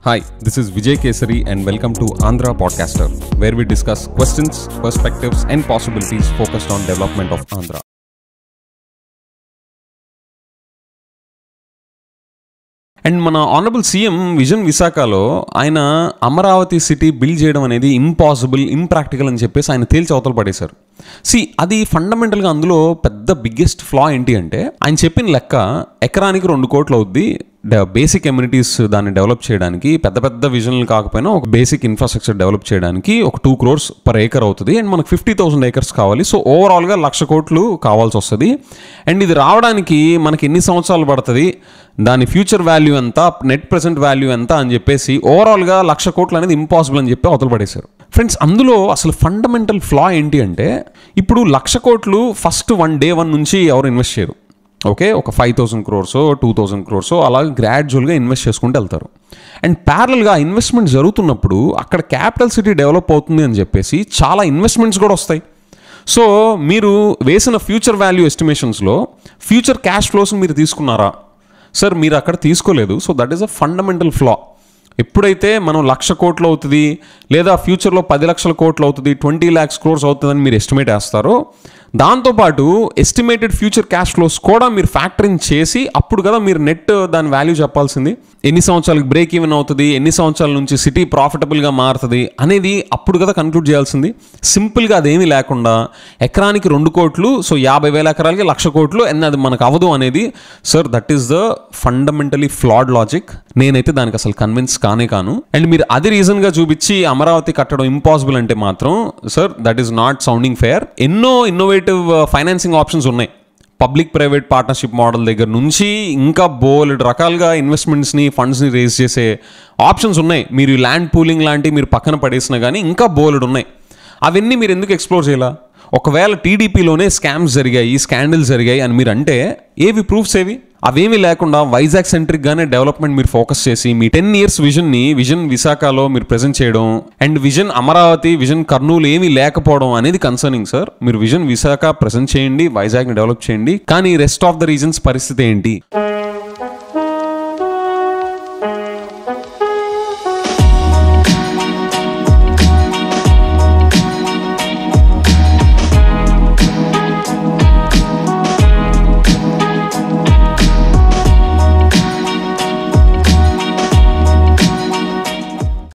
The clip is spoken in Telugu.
Hi, this is Vijay Kesari and welcome to Andhra Podcaster, where we discuss questions, perspectives and possibilities focused on development of Andhra. And మన ఆనరబుల్ సీఎం విజన్ విశాఖలో ఆయన అమరావతి సిటీ బిల్డ్ చేయడం అనేది ఇంపాసిబుల్, ఇంప్రాక్టికల్ అని చెప్పేసి ఆయన తేల్చి అవతల పడేశారు. అది ఫండమెంటల్గా అందులో పెద్ద బిగ్గెస్ట్ ఫ్లా ఏంటి అంటే, ఆయన చెప్పిన లెక్క ఎకరానికి 2 కోట్లు అవుద్ది బేసిక్ ఎమ్యూనిటీస్ దాన్ని డెవలప్ చేయడానికి, పెద్ద పెద్ద విజన్లు కాకపోయినా ఒక బేసిక్ ఇన్ఫ్రాస్ట్రక్చర్ డెవలప్ చేయడానికి ఒక 2 crores per acre అవుతుంది. అండ్ మనకు 50,000 acres కావాలి. సో ఓవరాల్గా 1,00,000 కోట్లు కావాల్సి వస్తుంది. అండ్ ఇది రావడానికి మనకి ఎన్ని సంవత్సరాలు పడుతుంది, దాని ఫ్యూచర్ వాల్యూ ఎంత, నెట్ ప్రెసెంట్ వాల్యూ ఎంత అని చెప్పేసి ఓవరాల్గా 1,00,000 కోట్లు అనేది ఇంపాసిబుల్ అని చెప్పి అవతల పడేశారు. ఫ్రెండ్స్, అందులో అసలు ఫండమెంటల్ ఫ్లా ఏంటి అంటే, ఇప్పుడు 1,00,000 కోట్లు ఫస్ట్ day 1 నుంచి ఎవరు ఇన్వెస్ట్ చేయరు. ఓకే, ఒక 5,000 crores 2,000 crores అలా గ్రాడ్యువల్గా ఇన్వెస్ట్ చేసుకుంటూ వెళ్తారు. అండ్ ప్యారల్గా ఇన్వెస్ట్మెంట్ జరుగుతున్నప్పుడు అక్కడ క్యాపిటల్ సిటీ డెవలప్ అవుతుంది అని చెప్పేసి చాలా ఇన్వెస్ట్మెంట్స్ కూడా వస్తాయి. సో మీరు వేసిన ఫ్యూచర్ వాల్యూ ఎస్టిమేషన్స్లో ఫ్యూచర్ క్యాష్ ఫ్లోస్ మీరు తీసుకున్నారా? సార్, మీరు అక్కడ తీసుకోలేదు. So that is a fundamental flaw. ఎప్పుడైతే మనం 1,00,000 కోట్లు అవుతుంది లేదా ఫ్యూచర్లో 10,00,000 కోట్లు అవుతుంది, 20 lakhs crores అవుతుందని మీరు ఎస్టిమేట్ వేస్తారో, దాంతోపాటు ఎస్టిమేటెడ్ ఫ్యూచర్ క్యాష్ ఫ్లోస్ కూడా మీరు ఫ్యాక్టరింగ్ చేసి అప్పుడు కదా మీరు నెట్ దాని వాల్యూ చెప్పాల్సింది. ఎన్ని సంవత్సరాలకు బ్రేక్ ఈవెన్ అవుతుంది, ఎన్ని సంవత్సరాల నుంచి సిటీ ప్రాఫిటబుల్గా మారుతుంది అనేది అప్పుడు కదా కన్క్లూడ్ చేయాల్సింది. సింపుల్గా అదేమీ లేకుండా ఎకరానికి 2 కోట్లు, సో 50,000 ఎకరాలకి 1,00,000 కోట్లు అండ్ అది మనకు అవ్వదు అనేది, sir that is the fundamentally ఫ్లాడ్ logic. నేనైతే దానికి అసలు కన్విన్స్ కాను. అండ్ మీరు అది రీజన్గా చూపించి అమరావతి కట్టడం ఇంపాసిబుల్ అంటే మాత్రం, sir that is not sounding fair. ఎన్నో ఇన్నోవేటివ్ ఫైనాన్సింగ్ ఆప్షన్స్ ఉన్నాయి. పబ్లిక్ ప్రైవేట్ పార్ట్నర్షిప్ మోడల్ దగ్గర నుంచి ఇంకా బోలెడు రకాలుగా ఇన్వెస్ట్మెంట్స్ని, ఫండ్స్ని రేజ్ చేసే ఆప్షన్స్ ఉన్నాయి. మీరు ల్యాండ్ పూలింగ్ లాంటివి మీరు పక్కన పడేసినా కానీ ఇంకా బోలెడు ఉన్నాయి. అవన్నీ మీరు ఎందుకు ఎక్స్ప్లోర్ చేయాల? ఒకవేళ టీడీపీలోనే స్కామ్స్ జరిగాయి, స్కాండల్స్ జరిగాయి అని మీరు అంటే ఏవి ప్రూఫ్స్ ఏవి? అవేమీ లేకుండా వైజాగ్ సెంట్రిక్గానే డెవలప్మెంట్ మీరు ఫోకస్ చేసి మీ 10 years విజన్ని విజన్ విశాఖలో మీరు ప్రెజెంట్ చేయడం and vision Amaravati, vision Kurnool ఏమీ లేకపోవడం అనేది కన్సర్నింగ్ సార్. మీరు విజన్ విశాఖ ప్రెజెంట్ చేయండి, వైజాగ్ని డెవలప్ చేయండి, కానీ రెస్ట్ ఆఫ్ ద రీజన్స్ పరిస్థితి ఏంటి?